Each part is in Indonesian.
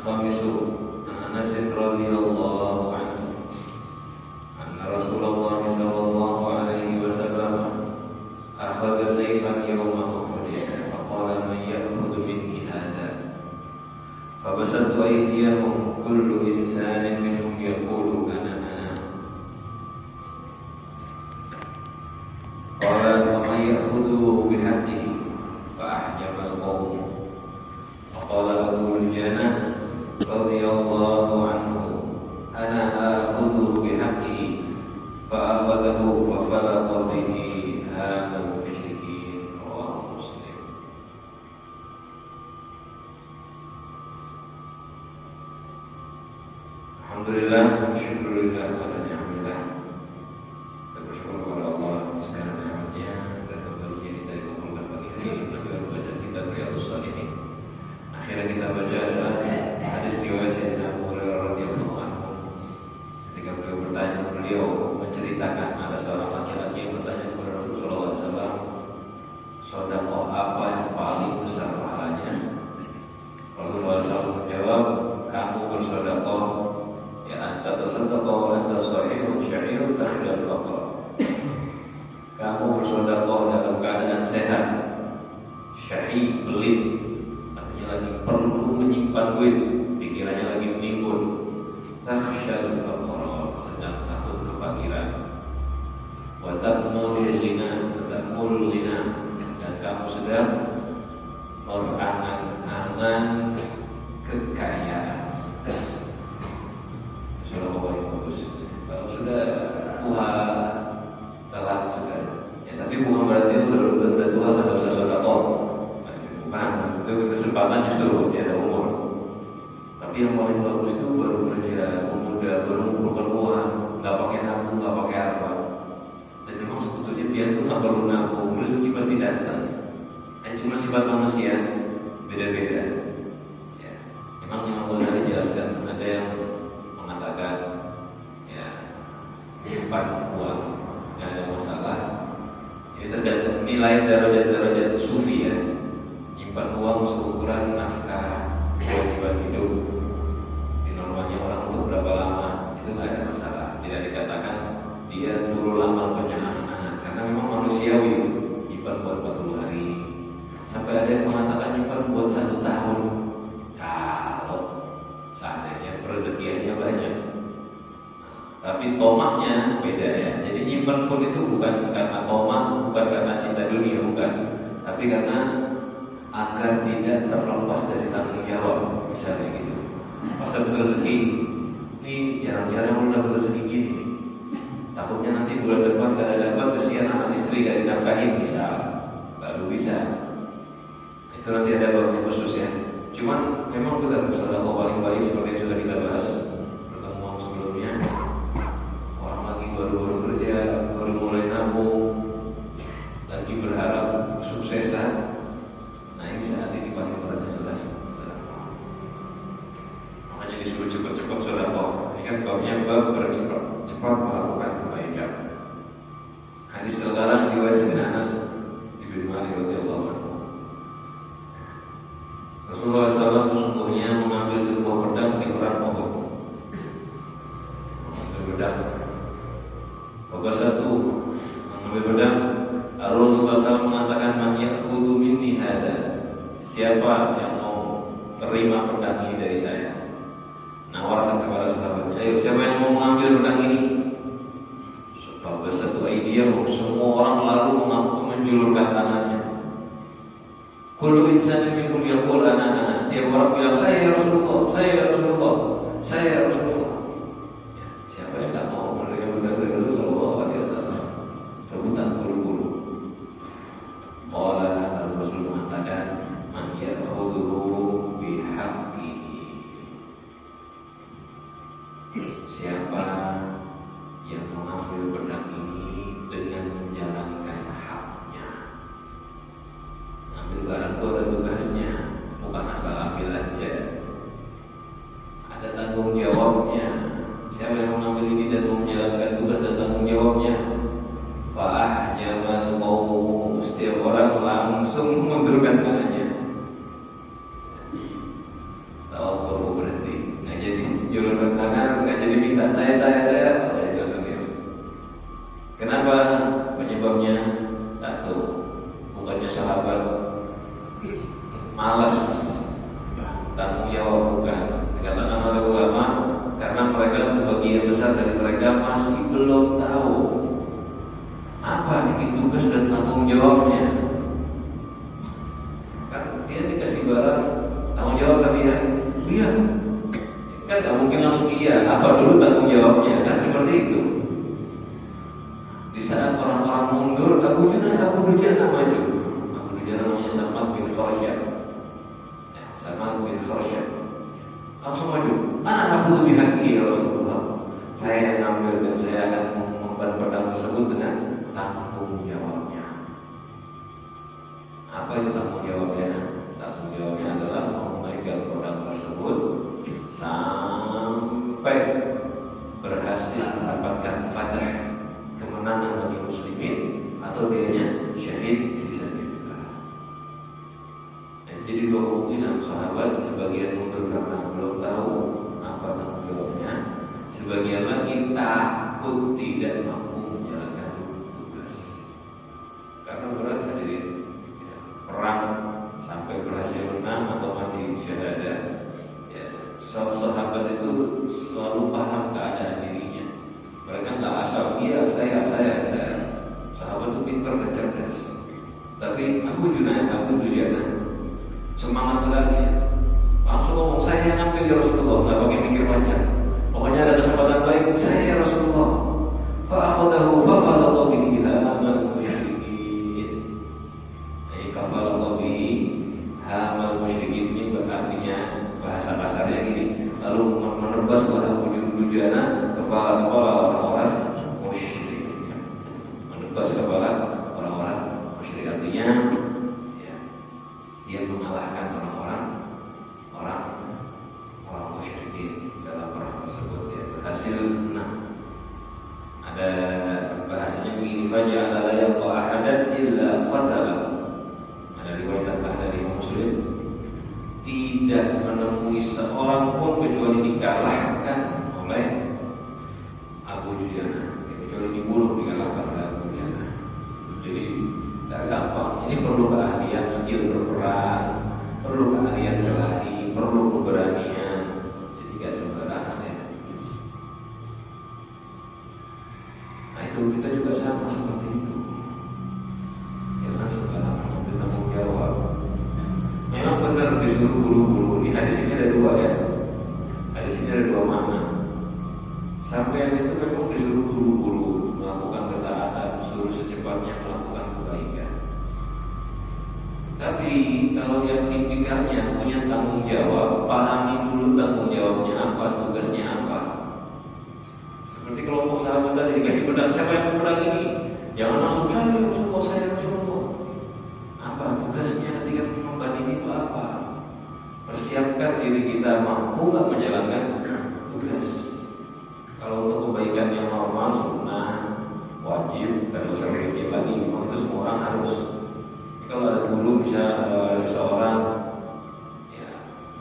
الخامس عن أنس رضي الله عنه أن رسول الله صلى الله عليه وسلم أخذ سيفا يوم أحد فقال من يأخذ مني هذا فبسطت أيديهم كل إنسان منهم يقول أنا قال فمن يأخذه بحقه فأحجب القوم فقال أبو الجنة رضي الله عنه أنا آخذه بحقه فأخذه ففلق به هام المشركين رواه مسلم. Alhamdulillah, syukurillah pada ni'amillah. Kita bersyukur kepada Allah atas segala nikmatnya dan kembalinya kita dikumpulkan pagi hari ini dengan bacaan kitab Riyadhus Shalihin. Akhirnya kita baca adalah hadis riwayat Sayyidina Abu Hurairah radhiyallahu anhu. Ketika beliau menceritakan ada seorang laki-laki yang bertanya kepada Rasulullah SAW, sedekah apa yang paling besar pahalanya? Rasulullah SAW menjawab, kamu bersedekah ya anta tasaddaqah wa anta sahihun syahirun takhidul baqar. Kamu bersedekah dalam keadaan sehat, syahih, belit, artinya lagi perlu menyimpan duit, pikirannya lagi menimbun, takhshal baqar, sedang takut kefakiran, wa ta'mulul lina, dan kamu sedang berangan-angan kekayaan. Sudah paling bagus. Kalau sudah tua, telat sudah. Ya, tapi bukan berarti itu udah tua tidak usah sedekah. Bukan, itu kesempatan justru masih ada umur. Tapi yang paling bagus itu baru kerja, muda, baru mengumpulkan uang, nggak pakai nabung, nggak pakai apa. Dan memang sebetulnya dia tuh nggak perlu nabung, rezeki pasti datang. Cuma sifat manusia beda-beda. Ya, memang yang boleh dijelaskan ada yang mengatakan ya menyimpan uang nggak ada masalah. Ini tergantung nilai derajat sufi ya. Menyimpan uang seukuran nafkah kewajiban hidup. Di normalnya orang untuk berapa lama itu nggak ada masalah. Tidak dikatakan dia turun lama banyak anak-anak karena memang manusiawi menyimpan buat 40 hari. Sampai ada yang mengatakan nyimpan buat 1 tahun. Kalau seandainya rezekiannya banyak. Tapi tomaknya beda ya. Jadi nyimpan pun itu bukan karena tomak, bukan karena cinta dunia, bukan. Tapi karena agar tidak terlepas dari tanggung jawab, misalnya gitu. Masa betul rezeki, ini jarang-jarang dapat rezeki gini. Takutnya nanti bulan depan gak ada dapat, kesian anak istri gak dinafkahin, misal. Baru bisa. Itu nanti ada babnya khusus ya. Cuman memang kita bersedekah paling baik seperti yang sudah kita bahas pertemuan sebelumnya. Orang lagi baru kerja, baru mulai nabung, lagi berharap suksesan. Nah ini saat ini paling beratnya sudah. Makanya disuruh cepat-cepat sedekah. Ini kan babnya bab bercepat melakukan kebaikan. Hadis sekarang riwayat Anas bin Malik radhiyallahu anhu. Rasulullah SAW sesungguhnya mengambil sebuah pedang di perang Uhud. Mengambil pedang. Bapak satu mengambil pedang. Rasulullah SAW mengatakan man ya'khudhu minni hada. Siapa yang mau terima pedang ini dari saya? Nawarkan kepada sahabatnya. Ayo siapa yang mau mengambil pedang ini? Bapak satu idea semua orang lalu menjulurkan tangannya. Kullu insanin minhum yaqul ana. Setiap orang bilang saya ya Rasulullah, saya ya Rasulullah, saya ya Rasulullah. Ya, siapa yang enggak mau menerima benar dari Rasulullah alaihi wasallam? Rebutan buru-buru. Qala Rasul mengatakan man ya'khudhu bihaqqihi. Siapa yang mengambil pedang ini dengan menjalankan haknya. Ambil barang itu ada tugasnya, bukan asal ambil aja. Ada tanggung jawabnya. Siapa yang mengambil ini dan menjalankan tugas dan tanggung jawabnya? Fa'ahjamal qaum. Setiap orang langsung mundurkan tangannya. Tawakkul berhenti sahabat malas tanggung jawab, bukan. Dikatakan oleh ulama karena mereka sebagian besar dari mereka masih belum tahu apa ini tugas dan tanggung jawabnya. Kan dia dikasih barang tanggung jawab tapi ya iya, kan nggak mungkin langsung iya. Apa dulu tanggung jawabnya? Kan seperti itu. Di saat orang-orang mundur, Abu Dujana maju. Abu Dujana namanya Salman bin Khursyid. Ya, Salman bin Khursyid langsung maju. Ana akhudhu bihaqqi ya Rasulullah. Saya yang ambil dan saya akan memban pedang tersebut dengan tanggung jawabnya. Apa itu tanggung jawabnya? Tanggung jawabnya adalah memegang pedang tersebut sampai berhasil mendapatkan fatah, kemenangan bagi muslimin, atau dianya syahid fisabilillah. Jadi dua kemungkinan, sahabat sebagian mundur karena belum tahu apa tanggung jawabnya, sebagian lagi takut tidak mampu menjalankan tugas. Karena berat hadirin, perang sampai berhasil menang atau mati syahadat. Ya, sahabat itu selalu paham keadaan dirinya. Mereka nggak asal iya saya. Dan sahabat itu pintar dan cerdas. Tapi Abu Dujana semangat sekali ya. Langsung ngomong, saya yang ambil ya Rasulullah, nggak pakai mikir panjang. Pokoknya ada kesempatan baik, saya ya Rasulullah. Fa'akhadahu fa'falallahu bihi hamal musyrikin. Fa'falallahu bihi hamal musyrikin ini berartinya bahasa kasarnya gini. Lalu menebaslah Abu Dujana kepala-kepala orang-orang musyrik. Menebas kepala orang-orang musyrik, artinya dia mengalahkan orang musyrikin dalam perang tersebut, ya, berhasil menang. Ada bahasanya begini, faja'ala la yalqa ahadan illa qatala. Ada riwayat dari Muslim, tidak menemui seorang pun kecuali dikalahkan oleh Abu Dujana, kecuali dibunuh, dikalahkan oleh Abu Dujana. Jadi tidak gampang. Ini perlu keahlian, skill berperang, perlu keahlian berlari, perlu keberanian. Jadi tidak sembarangan ya. Nah itu kita juga sama seperti itu. Jangan sembarangan ambil tanggung jawab. Memang benar disuruh buru-buru. Di hadis ini ada dua ya. Hadis ini ada dua makna. Sampai itu memang disuruh buru-buru melakukan ketaatan, suruh secepatnya melakukan kebaikan. Tapi kalau yang tipikalnya punya tanggung jawab, pahami dulu tanggung jawabnya apa, tugasnya apa. Seperti kelompok sahabat tadi dikasih pedang, siapa yang pedang ini? Jangan langsung saya Rasulullah. Apa tugasnya ketika mengemban ini itu apa? Persiapkan diri kita mampu nggak menjalankan tugas. Kalau untuk kebaikan yang normal, sunnah, wajib, dan usah wajib lagi, memang itu semua orang harus. Kalau ada guru, bisa ada seseorang ya,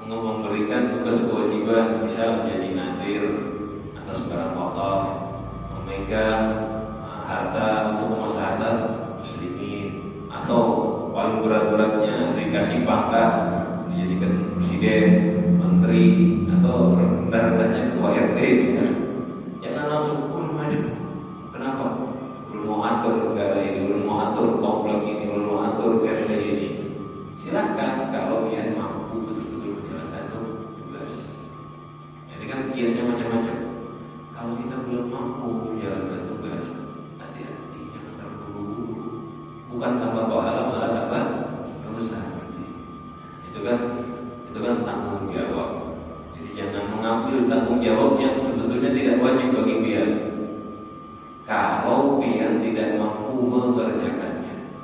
memberikan tugas kewajiban, bisa menjadi nadir atas barang wakaf, memegang harta untuk kemaslahatan muslimin, atau paling berat-beratnya dikasih pangkat, dijadikan presiden, menteri, atau rendah-rendahnya ketua RT misalnya. Jangan langsung maju. Kenapa? Belum mau atur negara ini, belum mau atur komplek ini, belum mau atur RT ini. Silakan kalau dia mampu betul-betul menjalankan tugas. Jadi kan kiasnya macam-macam. Kalau kita belum mampu menjalankan tugas, hati-hati, jangan terburu-buru. Bukan tambah pahala, malah tambah dosa. Itu kan tanggung jawab. Jadi jangan mengambil tanggung jawab yang sebetulnya tidak wajib bagi pian. Kalau pian tidak mampu mengerjakannya.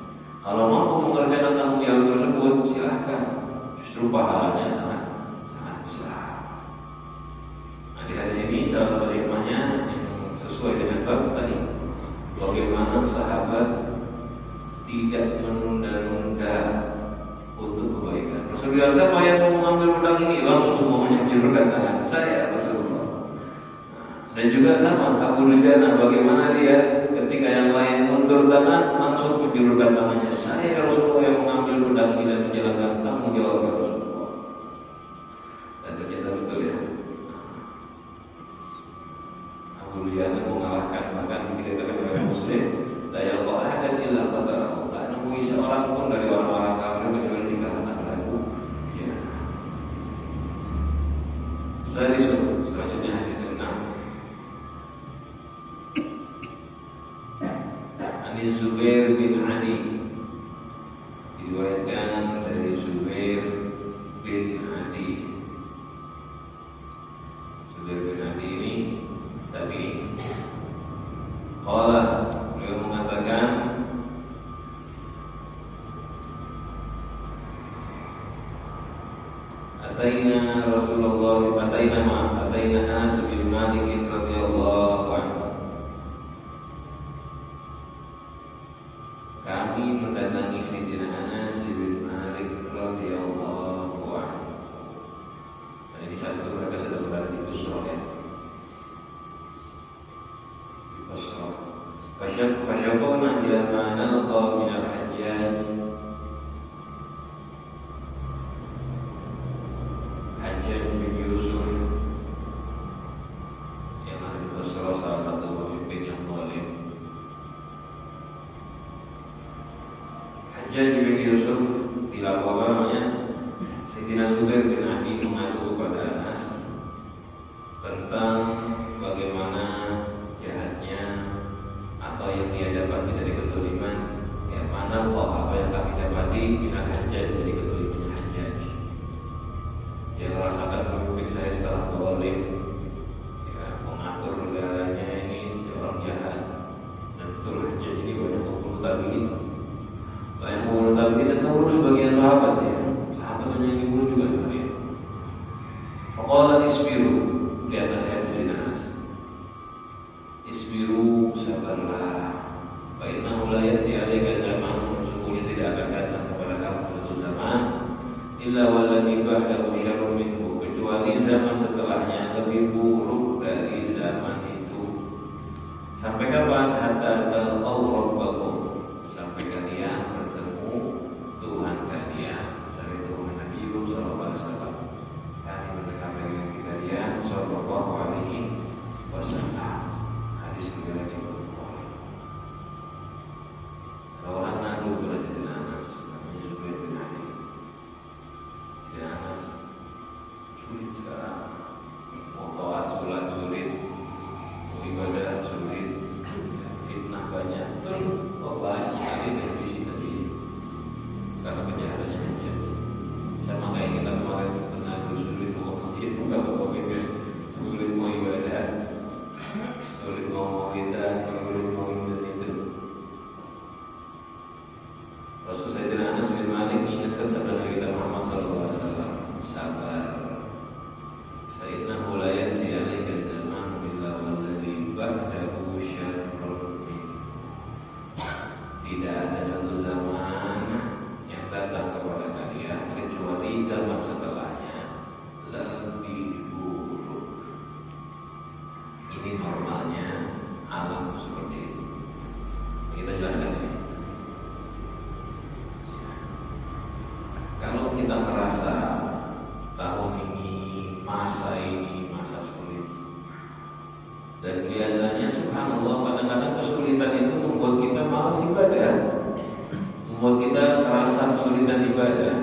Kalau mampu mengerjakan tanggung jawab tersebut, silahkan. Justru pahalanya sangat besar. Nah, di hadis ini salah satu hikmahnya yang sesuai dengan bab tadi, bagaimana sahabat tidak menunda-nunda untuk kebaikan. Rasulullah siapa yang mau mengambil pedang ini, langsung semuanya menjulurkan tangan, saya Rasulullah. Dan juga sama Abu Dujana, bagaimana dia ketika yang lain mundur tangan, langsung menjulurkan tangannya, saya Rasulullah yang mengambil pedang ini dan menjalankan tanggung jawab ya Rasulullah. Dan ternyata betul ya. Abu Liyana mengalahkan, bahkan dikatakan oleh Muslim, la yalqa ahadan illa qatalahu. Tak nemui seorang pun dari orang-orang kafir kecuali dikalahkan oleh Abu Liyana. Selanjutnya hadis ke-6. Ani Zubair bin Adi, diriwayatkan dari Zubair bin Adi. Zubair bin Adi ini tapi qala, beliau mengatakan Ataina Anas bin Malik radhiyallahu anhu. Kami mendatangi Sayyidina Anas bin Malik radhiyallahu anhu. Dan ini saat itu mereka sedang berada di Busra ya. Di Busra. Fasyaqona ila ma nalqa min al-Hajjaj. Hajjaj bin Yusuf yang ada di Busra, salah satu pemimpin yang zalim. Hajjaj bin Yusuf dilaporkan Sayyidina Zubair bin Adi mengadu kepada Anas tentang bagaimana jahatnya atau yang dia dapati dari kezaliman, ya mana apa yang kami dapati minat Hajjaj dari kezalimannya Hajjaj. Dia merasakan pemimpin saya sekarang zalim, ya, mengatur negaranya ini orang jahat. Dan betul Hajjaj ini banyak membunuh tabi'in. Banyak membunuh tabi'in dan membunuh sebagian sahabat ya. Sahabat banyak yang dibunuh juga ya. Faqala isbiru, di atas ayat Sayyidina Anas. Isbiru, sabarlah. Fa innahu la ya'ti 'alaika zaman, sesungguhnya tidak akan datang kepada kamu suatu zaman illa walladhi ba'dahu syarrun minhu, kecuali zaman setelahnya lebih buruk dari zaman itu. Sampai kapan? Hatta talqaw rabbakum, sampai kalian bertemu Tuhan kalian. Sampai Tuhan Nabi sallallahu alaihi wasallam. Kami mendekati dengan kalian sallallahu alaihi wasallam. Hadis riwayat Bukhari. Orang ngadu kepada Sayyidina Anas, namanya Zubair bin Adi. Sayyidina Anas sulit sekarang, mau taat sholat sulit, mau ibadah sulit, fitnah banyak, banyak sekali dari visi tadi karena kejahatannya aja. Sama kayak kita kemarin setengah sulit mau masjid, buka pikir, sulit mau ibadah, sulit mau maulidan, sulit mau itu. Rasul Sayyidina Anas bin Malik ingatkan sabda Nabi kita Muhammad SAW, sabar. Sayyidina la ya'ti 'alaika zaman illa walladhi ba'dahu syarrun. Tidak ada satu zaman yang datang kepada kalian kecuali zaman setelahnya lebih buruk. Ini normalnya alam seperti itu. Kita jelaskan ini. Kalau kita merasa tahun ini masa sulit, dan biasanya subhanallah kadang-kadang kesulitan itu membuat kita malas ibadah, membuat kita merasa kesulitan ibadah.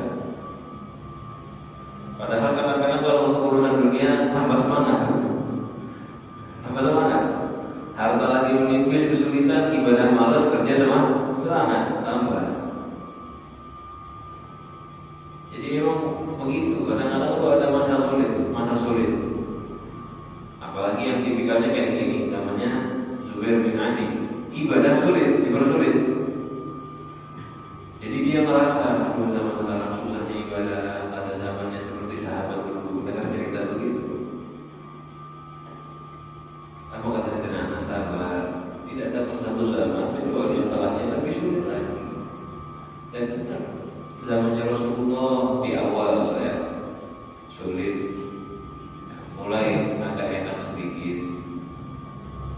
Padahal kadang-kadang kalau untuk urusan dunia tambah semangat. Harta lagi menipis, kesulitan, ibadah malas, kerja sama semangat tambah. Jadi memang begitu. Kadang-kadang kalau ada masa sulit, apalagi yang tipikalnya kayak gini, namanya Zubair bin Adi, ibadah sulit, dipersulit. Jadi dia merasa, aduh zaman sekarang susahnya ibadah, ada zamannya seperti sahabat dulu. Dengar cerita begitu. Apa kata Sayyidina Anas, sabar, tidak datang satu zaman kecuali setelahnya lebih sulit lagi. Dan benar, zamannya Rasulullah di awal ya sulit, mulai agak enak sedikit.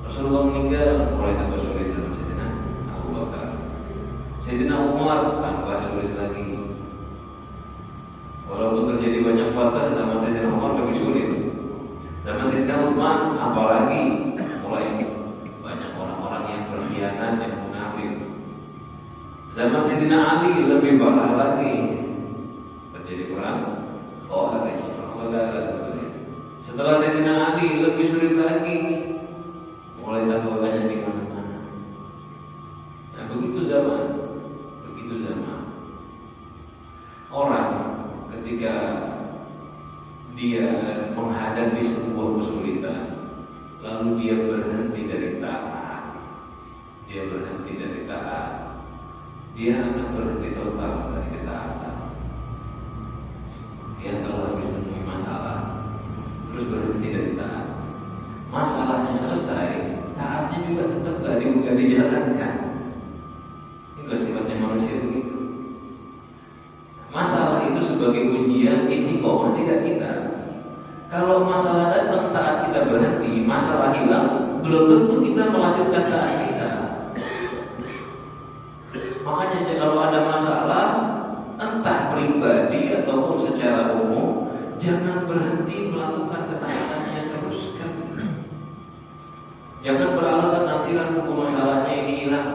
Rasulullah meninggal, mulai tambah sulit zaman Sayyidina Abu Bakar. Sayyidina Umar tambah sulit lagi. Fatah zaman Sayyidina Umar lebih sulit. Zaman Sayyidina Utsman apalagi mulai banyak orang-orang yang berkhianat, yang munafik. Zaman Sayyidina Ali lebih parah lagi. Terjadi perang Khawarij, saudara sebetulnya. Setelah Sayyidina Ali lebih sulit lagi. Mulai tambah banyak di mana-mana. Nah, begitu zaman. Orang ketika dia menghadapi sebuah kesulitan, lalu dia berhenti dari taat, dia akan berhenti total dari ketaatan. Dia kalau habis menemui masalah, terus berhenti dari taat, masalahnya selesai, taatnya juga tetap gak dijalankan. Itu sifatnya manusia begitu. Masalah itu sebagai ujian istiqomah tidak kita. Kalau masalah datang taat kita berhenti, masalah hilang, belum tentu kita melanjutkan taat kita. Makanya kalau ada masalah, entah pribadi ataupun secara umum, jangan berhenti melakukan ketaatannya, teruskan. Jangan beralasan nantilah nunggu masalahnya ini hilang,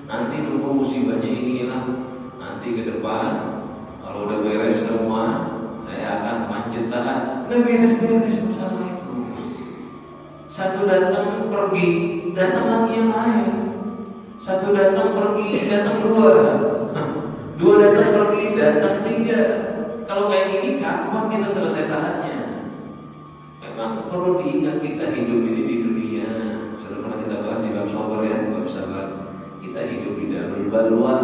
nanti nunggu musibahnya ini hilang, nanti ke depan kalau udah beres semua, saya akan lanjut taat. Gak beres-beres masalah itu. Satu datang pergi, datang lagi yang lain. Satu datang pergi, datang dua. Dua datang pergi, datang tiga. Kalau kayak gini, kapan kita selesai taatnya? Memang perlu diingat kita hidup ini di dunia. Sudah pernah kita bahas di bab sabar ya, bab sabar. Kita hidup di darul balwa,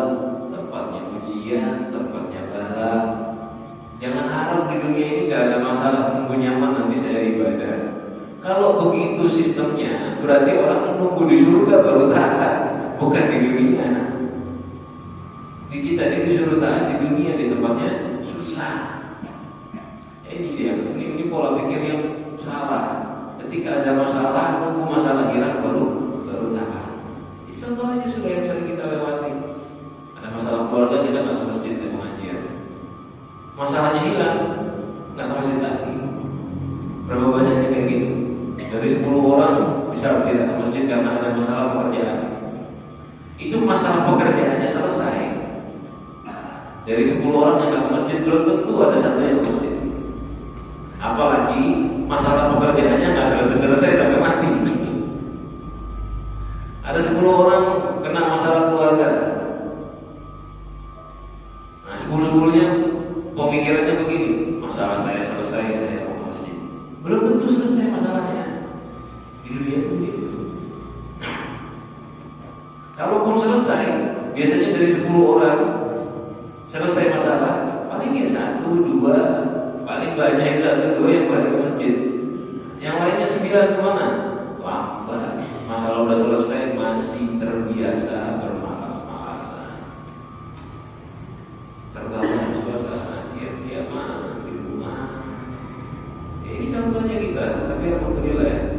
tempatnya ujian, tempatnya bala. Jangan harap di dunia ini gak ada masalah, nunggu nyaman nanti saya ibadah. Kalau begitu sistemnya, berarti orang menunggu di surga baru taat, bukan di dunia. Di kita ini disuruh taat di dunia, di tempatnya susah. Ini dia, ini pola pikir yang salah. Ketika ada masalah, nunggu masalah hilang baru taat. Contoh aja sudah yang sering kita lewati. Ada masalah keluarga, kita nggak ke masjid dan pengajian. Masalahnya hilang, nggak ke masjid lagi. Berapa banyak yang kayak gitu? Dari 10 orang bisa tidak ke masjid karena ada masalah pekerjaan. Itu masalah pekerjaannya selesai. Dari 10 orang yang nggak ke masjid, belum tentu ada satu yang ke masjid. Apalagi masalah pekerjaannya nggak selesai sampai mati. Ada 10 orang kena masalah keluarga. Nah, 10-10-nya pemikirannya begini, masalah saya selesai, saya mau masjid. Belum tentu selesai masalahnya. Di dunia itu begitu. Kalaupun selesai, biasanya dari 10 orang selesai masalah, paling ya 1, 2, paling banyak 1, 2 yang balik ke masjid. Yang lainnya 9 kemana? Lambat. Masalah udah selesai, masih terbiasa bermalas-malasan. Terbawa suasana diam-diaman di rumah. Ini contohnya kita, tapi alhamdulillah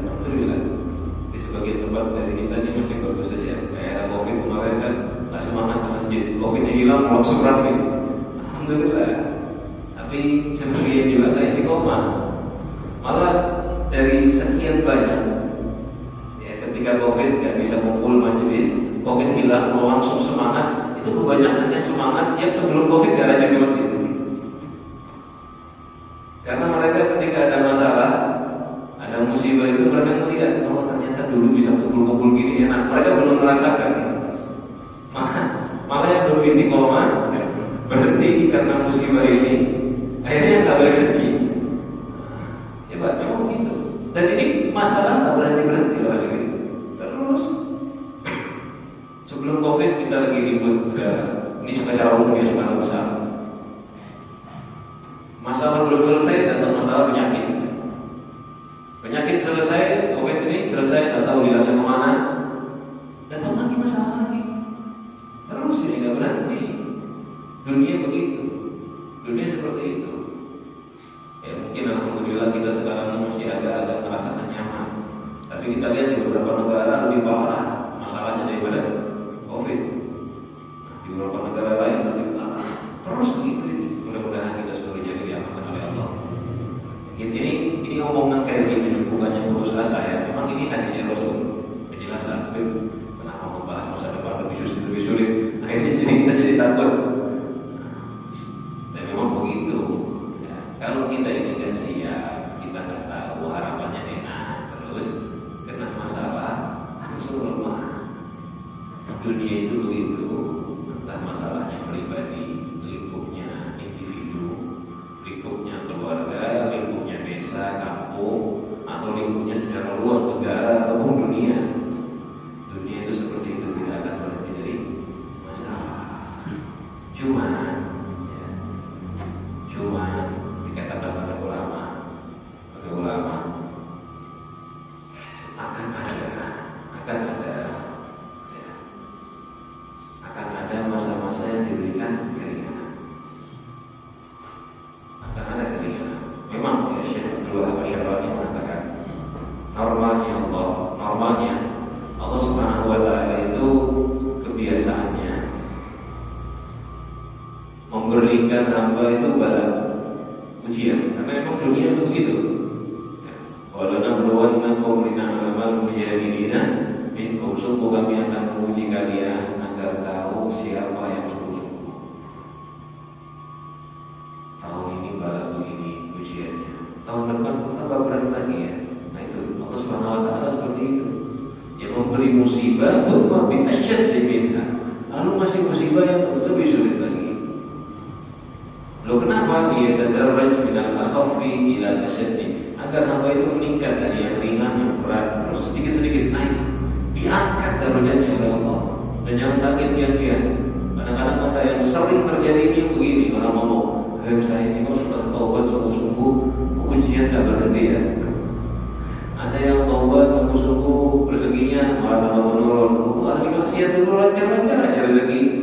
di sebagian tempat dari kita ini masih bagus saja. Kayak ada COVID kemarin kan, nggak semangat ke masjid. COVID-nya hilang, langsung rame. Alhamdulillah. Tapi sebagian juga nggak istiqomah. Malah dari sekian banyak, ya ketika COVID nggak bisa kumpul majelis, COVID hilang, mau langsung semangat. Itu kebanyakan yang semangat yang sebelum COVID nggak rajin ke masjid. Karena mereka ketika ada masalah, ada musibah itu mereka melihat, oh ternyata dulu bisa kumpul-kumpul gini enak. Mereka belum merasakan. Malah yang belum istiqomah berhenti karena musibah ini, akhirnya nggak balik lagi. Coba memang begitu. Dan ini masalah nggak berhenti loh hari ini. Terus sebelum COVID kita lagi ribut, ini secara umum ya skala besar. Masalah belum selesai, datang masalah penyakit. Penyakit selesai, COVID ini selesai, nggak tahu hilangnya kemana. Datang lagi masalah lagi. Terus ini nggak berhenti. Dunia begitu. Dunia seperti itu. Ya mungkin alhamdulillah kita sekarang masih agak-agak merasakan nyaman. Tapi kita lihat di beberapa negara lebih parah masalahnya daripada COVID. Nah, di beberapa negara lain lebih parah. Terus begitu ini. Mudah-mudahan kita sebagai jaga diamankan oleh Allah. ngomongkan kayak gini bukannya putus asa ya. Memang ini hadisnya Rasul. Penjelasan. Kenapa membahas masa depan lebih sulit? Akhirnya kita jadi takut. Dan memang begitu. Ya, kalau kita ini nggak siap, kita nggak tahu harapannya enak, terus kena masalah langsung lemah. Dunia itu begitu. Entah masalahnya pribadi, lingkupnya individu, lingkupnya keluarga, lingkupnya desa, kampung, atau lingkupnya secara luas negara ataupun dunia. Dunia itu seperti itu, tidak akan berhenti dari masalah. Cuman dikatakan oleh ulama akan ada masa-masa yang diberikan keringanan. Akan ada keringanan. Memang ya Syekh Abdul Wahab Asy-Syarani mengatakan normalnya Allah Subhanahu wa taala itu kebiasaannya memberikan hamba itu ujian, karena memang dunia itu begitu. Walau nabluwannakum lina'lamal mujahidina minkum, sungguh kami akan menguji kalian agar tahu siapa yang sungguh-sungguh. Tahun ini bala begini ujiannya, tahun depan tambah berat lagi ya. Nah itu Allah Subhanahu wa taala seperti itu. Yang memberi musibah tsumma bi asyaddi minha, lalu masih musibah yang lebih sulit lagi. Loh kenapa? Liyatadarraj minal akhaffi ila asyaddi, agar hamba itu meningkat dari yang ringan yang berat terus sedikit-sedikit naik, diangkat derajatnya oleh Allah. Dan jangan kaget pian-pian. Kadang-kadang maka yang sering terjadi ini begini, orang ngomong, saya ini kok sudah taubat sungguh-sungguh, ujian tak berhenti ya. Ada yang taubat sungguh-sungguh, rezekinya malah tambah menurun. Untuk ahli maksiat dulu lancar-lancar aja rezeki.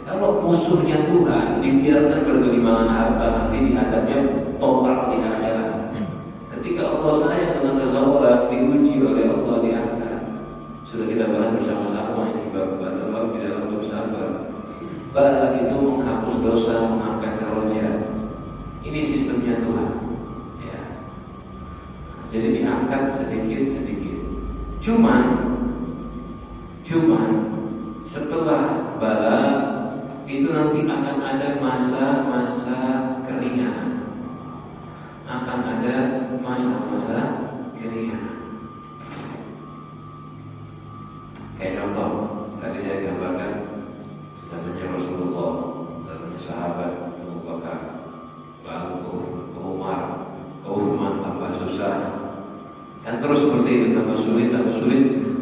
Kalau musuhnya Tuhan dibiarkan bergelimangan harta, nanti dihadapnya total di akhirat. Ketika Allah sayang dengan seseorang, diuji oleh Allah, diangkat. Sudah kita bahas bersama-sama ini bab di dalam bab sabar. Bala itu menghapus dosa, mengangkat derajat. Ini sistemnya Tuhan. Ya. Jadi diangkat sedikit-sedikit. Cuman setelah bala itu nanti akan ada masa-masa keringanan. Akan ada masa-masa keringanan. Kayak contoh, tadi saya gambarkan zamannya Rasulullah, zamannya sahabat Abu Bakar, lalu ke Umar, ke Utsman, tambah susah. Dan terus seperti itu, tambah sulit,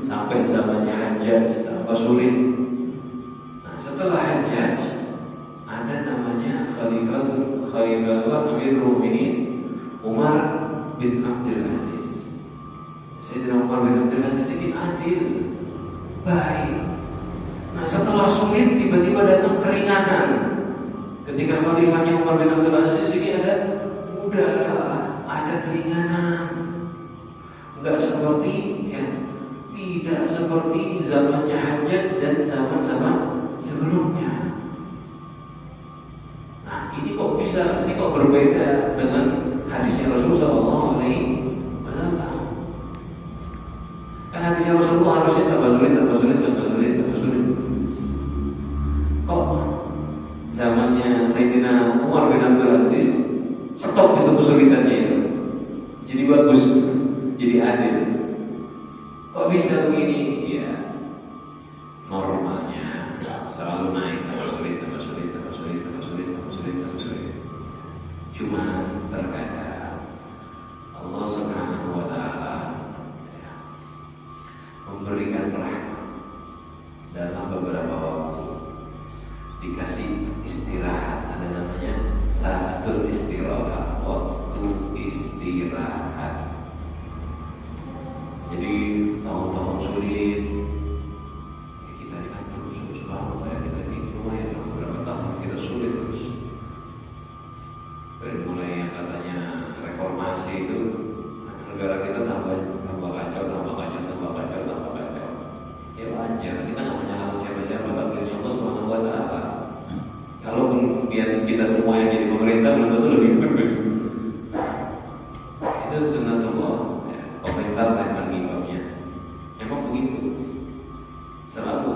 sampai zamannya Hajjaj, tambah sulit. Setelah Hajjaj ada namanya Khalifah Amirul Mukminin Umar bin Abdul Aziz. Sayyidina Umar bin Abdul Aziz ini adil, baik. Nah setelah sulit tiba-tiba datang keringanan. Ketika Khalifahnya Umar bin Abdul Aziz ini ada keringanan. Tidak seperti zamannya Hajjaj dan zaman-zaman sebelumnya. Nah, ini kok berbeda dengan hadisnya Rasulullah SAW. Kan hadisnya Rasulullah harusnya tambah sulit. Kok zamannya Sayyidina Umar bin Abdul Aziz stop itu kesulitannya itu. Jadi bagus, jadi adil. Kok bisa begini? Ya, normalnya selalu naik, tambah sulit. Cuma terkadang Allah Subhanahu wa taala memberikan rahmat dalam beberapa waktu, dikasih istirahat, ada namanya sa'atul istirahat, waktu istirahat. Jadi tahun-tahun sulit kita diatur subhanallah, kita ini lumayan beberapa tahun kita sulit terus. Dari mulai yang katanya reformasi itu negara kita tambah kacau. Ya wajar, kita nggak menyalahkan siapa-siapa, takdirnya Allah Subhanahu wa taala. Kalaupun biar kita semua yang jadi pemerintah belum tentu lebih bagus. Itu itu sunnatullah, ya, komentar dan imamnya. Emang begitu. Selalu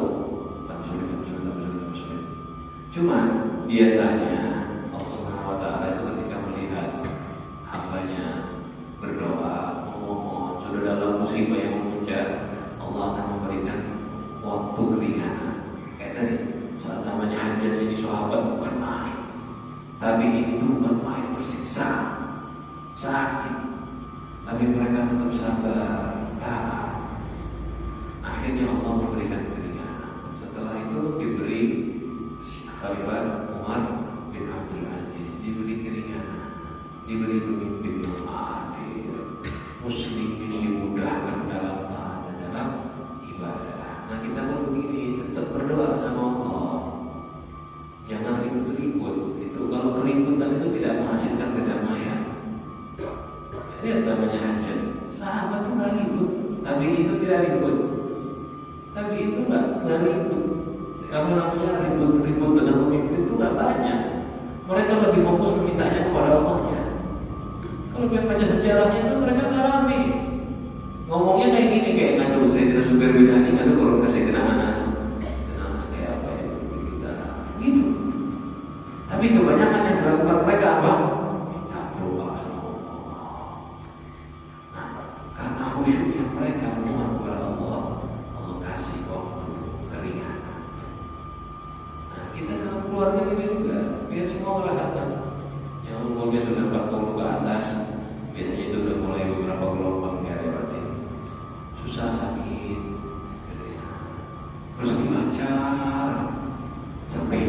tambah sulit. Cuman biasanya Allah Subhanahu wa taala itu ketika melihat hambanya berdoa, memohon, sudah dalam musibah yang memuncak, Allah akan memberikan waktu keringanan. Kayak tadi, saat zamannya Hajjaj ini sahabat bukan main. Tapi itu bukan main, tersiksa, sakit. Tapi mereka tetap sabar, taat. Akhirnya Allah memberikan keringanan. Setelah itu diberi Khalifah Umar bin Abdul Aziz, diberi keringanan, diberi pemimpin yang adil, muslimin dimudahkan dalam taat dan dalam ibadah. Nah kita pun begini, tetap berdoa sama Allah. Jangan ribut-ribut. Itu kalau keributan itu tidak menghasilkan kedamaian. Lihat zamannya Hajjaj, sahabat itu nggak ribut, tapi itu tidak ribut. Tapi itu nggak ribut. Apa namanya ribut-ribut dengan pemimpin itu nggak banyak. Mereka lebih fokus memintanya kepada Allahnya. Kalau kita baca sejarahnya itu mereka nggak rame. Ngomongnya kayak gini, kayak ngadu Sayyidina Zubair bin Ali ngadu turun ke Sayyidina Anas. Dan Anas kayak apa ya? Kita gitu. Tapi kebanyakan yang dilakukan mereka apa? Minta doa sama Allah. Nah, karena khusyuknya mereka memohon kepada Allah, Allah kasih waktu keringanan. Nah, kita dalam keluarga kita juga, biar semua merasakan. Yang umurnya sudah 40 ke atas, biasanya itu sudah mulai beberapa gelombang ya, berarti susah, sakit, rezeki lancar, sampai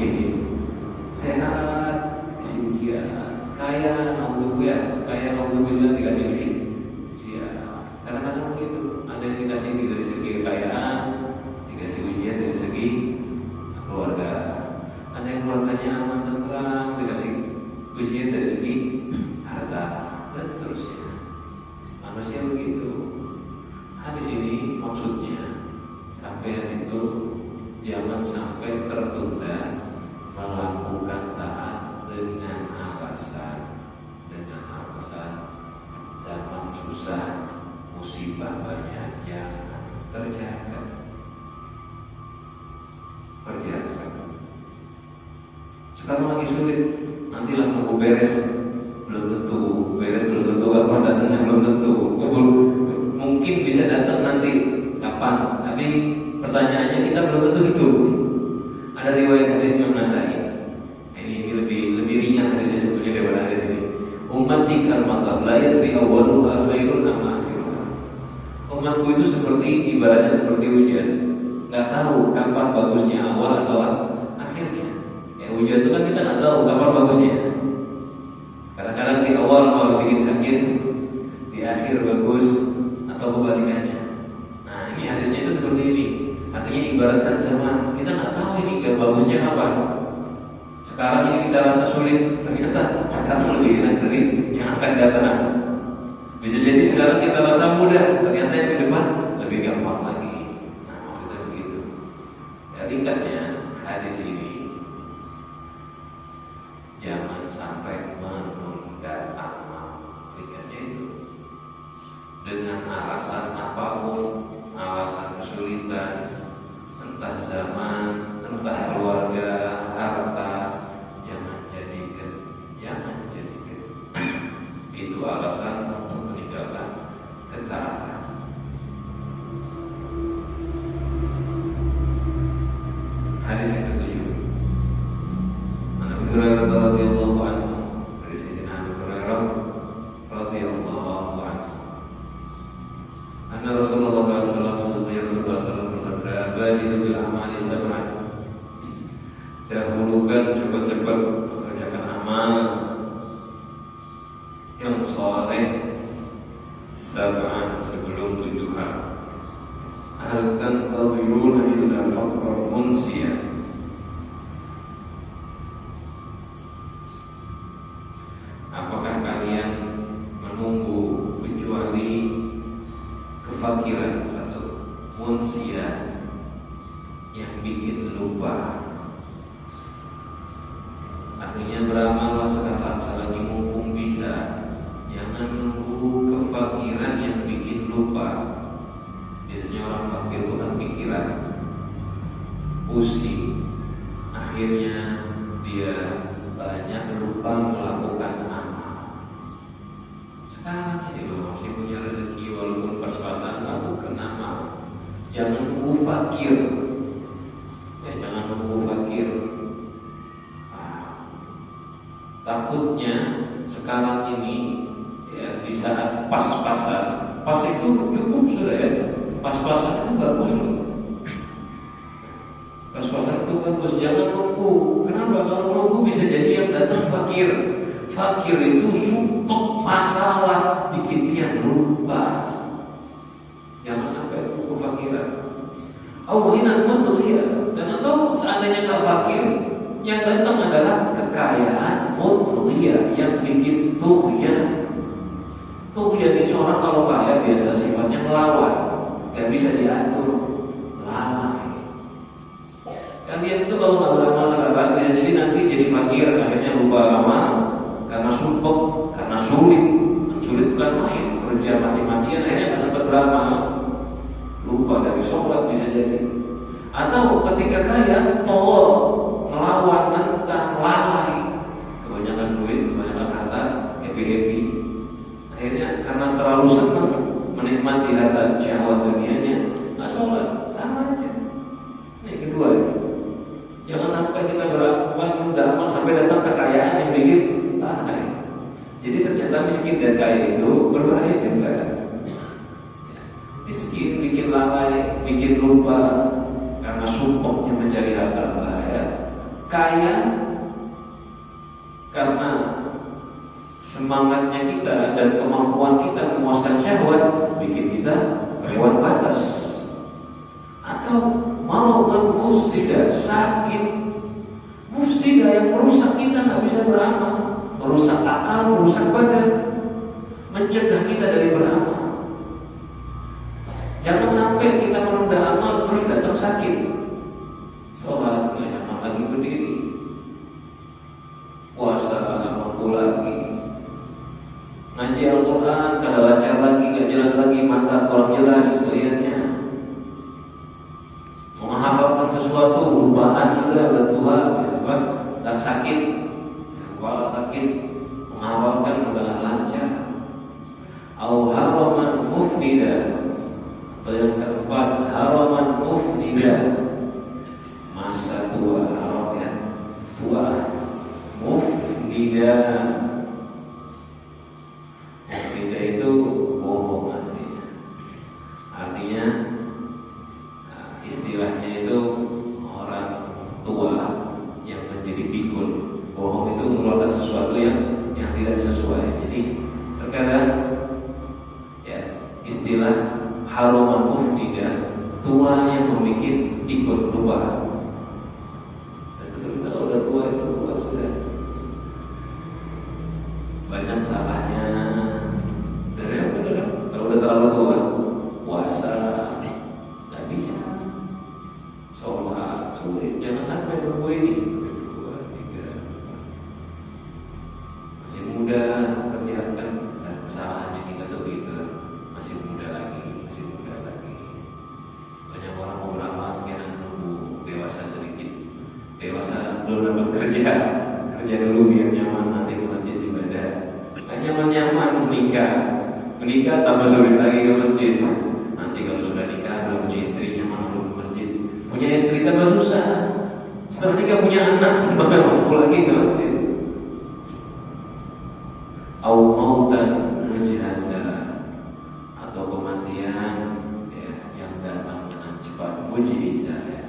sehat, kasih ujian, kaya, alhamdulillah dikasih ujian. Kadang-kadang begitu, ada yang dikasih dari segi kekayaan, dikasih ujian dari segi keluarga. Ada yang keluarganya aman tenteram, dikasih ujian dari segi harta dan seterusnya. Manusia begitu. Hadis ini maksudnya sampai itu jangan sampai tertunda melakukan taat dengan alasan zaman susah, musibah banyak yang kerjakan. Sekarang lagi sulit, nantilah nunggu beres, belum tentu kapan datangnya, belum tentu. Mungkin bisa datang nanti kapan, tapi pertanyaannya kita belum tentu hidup. Ada riwayat hadis Imam Nasai. Ini lebih ringan hadisnya sebetulnya daripada hadis ini. Ummati kal matar la yadri awwaluha khairun am akhiruha. Umatku itu seperti ibaratnya seperti hujan. Enggak tahu kapan bagusnya awal atau akhirnya. Ya hujan itu kan kita enggak tahu kapan bagusnya. Kadang-kadang di awal malah bikin sakit, di akhir bagus atau kebalikannya. Nah, ini hadisnya itu seperti ini. Artinya ibaratkan zaman, kita nggak tahu ini gak bagusnya kapan. Sekarang ini kita rasa sulit, ternyata sekarang lebih enak dari yang akan datang. Bisa jadi sekarang kita rasa mudah, ternyata yang di depan lebih gampang lagi. Nah, maksudnya begitu. Ya, ringkasnya hadis ini, jangan sampai menunda amal. Ringkasnya itu, dengan alasan apapun, alasan kesulitan, entah zaman, entah keluarga, harta, jangan jadikan itu alasan untuk meninggalkan ketaatan. Hadis yang ketujuh, Abu Hurairah radhiyallahu anhu, dari Sayyidina Abu Hurairah radhiyallahu anhu, anna Rasulullah sallallahu alaihi wasallam bersabda, "Badiru bil amali sab'an." Dahulukan cepat-cepat mengerjakan amal yang saleh sab'an sebelum 7 hari. Hal tantadhiruna illa faqran munsiya. Apakah kalian menunggu kecuali kefakiran atau munsia yang bikin lupa? Artinya beramallah sekarang selagi mumpung bisa, Jangan nunggu kefakiran yang bikin lupa. Biasanya orang fakir itu kan pikiran, pusing, akhirnya dia banyak lupa melakukan amal. Sekarang ini lo masih punya rezeki walaupun pas-pasan lakukan amal. Jangan nunggu fakir. Ya, jangan nunggu fakir. Takutnya sekarang ini ya, di saat pas-pasan, pas itu cukup sudah ya. Pas-pasan itu bagus loh. Pas-pasan itu bagus, jangan nunggu. Kenapa? Kalau nunggu bisa jadi yang datang fakir. Fakir itu sumpek masalah, bikin dia lupa. Jangan sampai nunggu fakiran. Awalinat mutliyah. Dan atau seandainya nggak fakir, yang datang adalah kekayaan mutliyah yang bikin tughyan. Tughyan ini orang kalau kaya biasa sifatnya melawan, gak bisa diatur, lalai. Kalian itu kalau nggak beramal sekarang bisa jadi nanti jadi fakir, akhirnya lupa amal karena sumpek, karena sulit. Sulit bukan main, kerja mati-matian akhirnya nggak sempat beramal, lupa dari sholat bisa jadi. Atau ketika kaya tolol, melawan, nentang, lalai, kebanyakan duit, kebanyakan harta, happy. Akhirnya karena terlalu senang menikmati harta syahwat dunianya, nggak sholat, sama aja. Yang kedua, jangan sampai kita beramal sampai datang kekayaan yang bikin lalai. Jadi ternyata miskin dan kaya itu berbahaya juga. Miskin bikin lalai, bikin lupa karena sumpahnya mencari harta bahaya. Kaya karena semangatnya kita dan kemampuan kita memuaskan syahwat bikin kita kelewat batas. Atau maradun mufsidah, sakit mufsidah yang merusak kita nggak bisa beramal, merusak akal, merusak badan, mencegah kita dari beramal. Jangan sampai kita menunda amal terus datang sakit. Sholat nggak amal lagi berdiri, puasa nggak mampu lagi, ngaji Al-Quran kada lancar lagi, nggak jelas lagi, mata kurang jelas melihatnya. Menghafalkan sesuatu, lupaan sudah tua, ya, dan sakit, kepala sakit, menghafalkan udah lancar. Au haraman mufnidah, atau yang keempat haraman mufnidah, masa tua, haram ya, tua, mufnidah. Mufnidah itu bohong aslinya, artinya istilahnya itu orang tua yang menjadi pikul. Bohong itu mengeluarkan sesuatu yang tidak sesuai. Jadi terkadang ya istilah haraman mufnidah, tua yang membuat pikul lupa. Dan betul kita kalau udah tua itu sudah banyak salahnya. Dari apa? Kalau udah terlalu tua, puasa nggak bisa, sholat sulit. Jangan sampai nunggu ini 2, 3, masih muda kerjakan. Dan kesalahannya kita tuh itu masih muda lagi. Banyak orang mau beramal sekarang nunggu dewasa sedikit, dewasa belum dapat kerja dulu biar nyaman nanti ke masjid ibadah. Kan nyaman menikah tambah sulit lagi ke masjid. Nanti kalau sudah nikah udah punya istri, nyaman belum ke masjid. Punya istri tambah susah. Setelah nikah punya anak tambah mampu lagi ke masjid. Au mautan mujazah, atau kematian ya, yang datang dengan cepat, mujizah ya,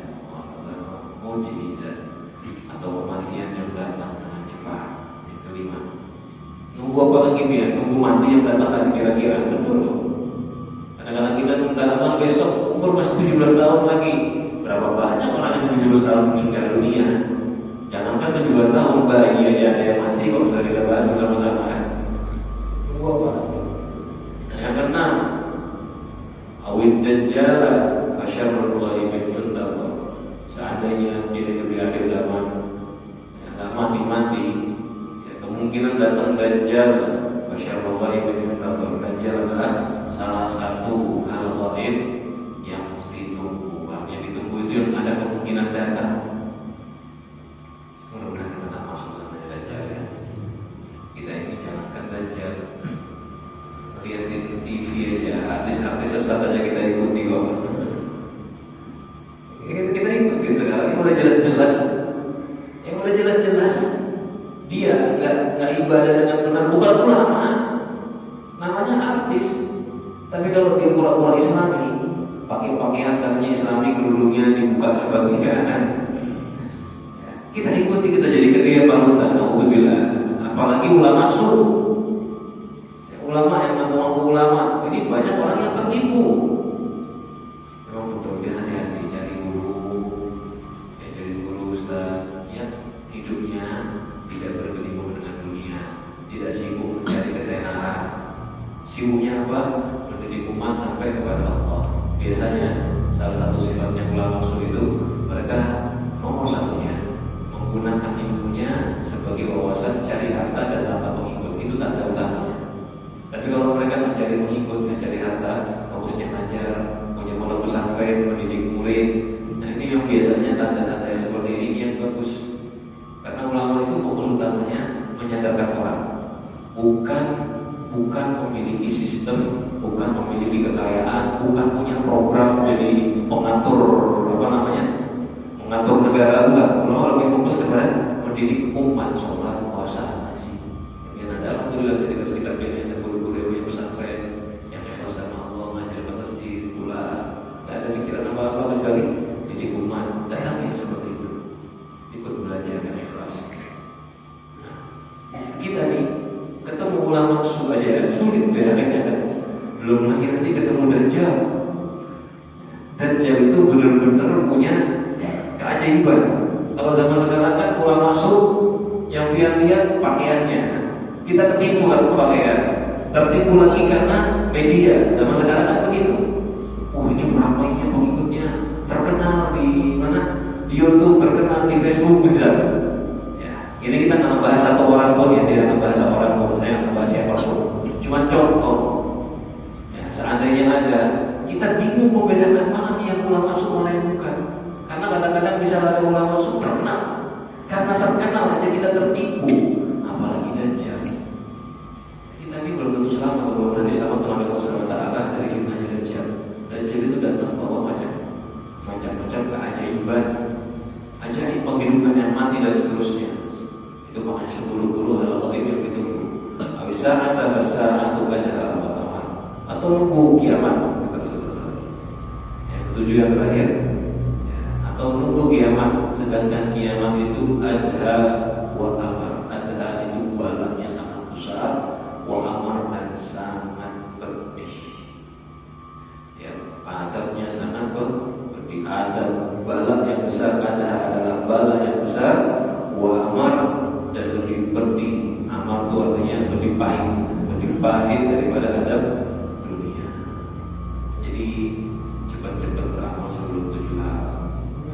mujizah, atau kematian yang datang dengan cepat. Yang kelima, nunggu apa lagi ya? Nunggu mati yang datang lagi kira-kira, betul loh. Kadang-kadang kita nunda amal besok, umur masih 17 tahun lagi. Berapa banyak orang yang 17 tahun meninggal dunia? Jangankan 17 tahun, bayi aja ada yang mati kalau sudah kita bahas bersama-sama ya. Nunggu apa lagi? Yang keenam, awid dajjal asyarrullahi bismillah. Seandainya dia hidup di akhir zaman, ya, nggak mati-mati, ya, kemungkinan datang dajjal Wasyarrul ghaib muntadhar. Dajjal adalah salah satu hal ghaib yang ditunggu. Yang ditunggu itu yang ada kemungkinan datang. Mudah-mudahan kita tak masuk sama Dajjal ya. Kita ini jangankan Dajjal, lihat di TV aja, artis-artis sesat aja kita ikuti kok. Kita ikuti sekarang yang udah jelas, dia nggak ibadah dengan benar, bukan ulama, namanya artis. Tapi kalau dia pura-pura Islami, pakai pakaian katanya Islami, kerudungnya dibuka sebagian, kita ikuti, kita jadikan dia panutan. Alhamdulillah. Apalagi ulama ulama yang ngaku-ngaku ulama, ini banyak orang yang tertipu. Memang betul, dia hati-hati cari guru Ustaz, ya, hidupnya tidak bergelimang dengan dunia, tidak sibuk mencari ketenaran. Sibuknya apa? Mendidik umat sampai kepada Allah. Biasanya salah satu sifatnya ulama itu mereka nomor satunya menggunakan ilmunya sebagai wawasan cari harta dan tanpa pengikut. Itu tanda utamanya. Tapi kalau mereka mencari pengikut, mencari harta, fokusnya ngajar, punya pondok pesantren, mendidik murid, nah ini yang biasanya tanda-tanda yang seperti ini yang bagus. Karena ulama itu fokus utamanya menyadarkan orang, bukan memiliki sistem, bukan memiliki kekayaan, bukan punya program jadi pengatur mengatur negara. Enggak. Ulama lebih fokus kepada mendidik umat, sholat, puasa, haji. Yang ada alhamdulillah sekitar dia yang guru-guru pesantren yang ikhlas sama Allah, ngajar ke masjid, pula nggak ada pikiran apa-apa kecuali didik umat. Datang yang seperti itu, ikut belajar yang ikhlas. Nah, kita nih ketemu ulama aja sulit bedakannya. Belum lagi nanti ketemu Dajjal. Dajjal itu benar-benar punya keajaiban. Kalau zaman sekarang kan ulama yang lihat pakaiannya, kita tertipu kan pakaian, tertipu lagi karena media. Zaman sekarang kan begitu. Ini ramainya pengikutnya, terkenal di mana? Di YouTube, terkenal di Facebook, bisa. Ya, ini kita nggak ngebahas satu orang pun ya, tidak ngebahas orang pun, saya nggak ngebahas siapapun. Cuma contoh. Ya, seandainya ada, kita bingung membedakan mana nih yang ulama mana yang bukan. Karena kadang-kadang bisa ada ulama terkenal. Karena terkenal aja kita tertipu, apalagi Dajjal. Kita ini belum tentu selamat kalau nanti selamat oleh Allah Subhanahu wa taala dari fitnahnya Dajjal. Dajjal itu datang bawa macam-macam keajaiban, ajaib menghidupan yang mati dan seterusnya. Itu makanya 10 guru hal ghaib yang ditunggu. Awisa'ata fasa'atu badaha al-qamar. Atau nunggu kiamat. Yang ketujuh yang terakhir. Atau nunggu kiamat, sedangkan kiamat itu adha wa amar. Adha itu balanya sangat besar, wa amar dan sangat pedih. Ya, adabnya sangat pedih. Adab bala yang besar, adha adalah bala yang besar, wa amar dan lebih pedih. Amar itu artinya lebih pahit daripada adab dunia. Jadi cepat-cepat beramal sebelum 7 hal.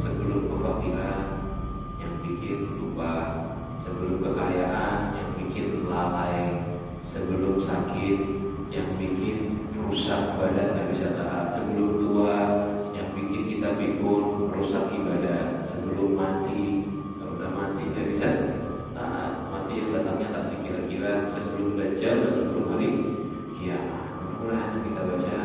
Sebelum kefakiran yang bikin lupa, sebelum kekayaan yang bikin lalai, sebelum sakit yang bikin rusak badan tak bisa taat, sebelum tua yang bikin kita pikun, rusak ibadah, sebelum mati, kalau udah mati tak bisa taat, mati yang datangnya tak dikira-kira, sebelum Dajjal dan sebelum hari kiamat. Mudah-mudahan kita baca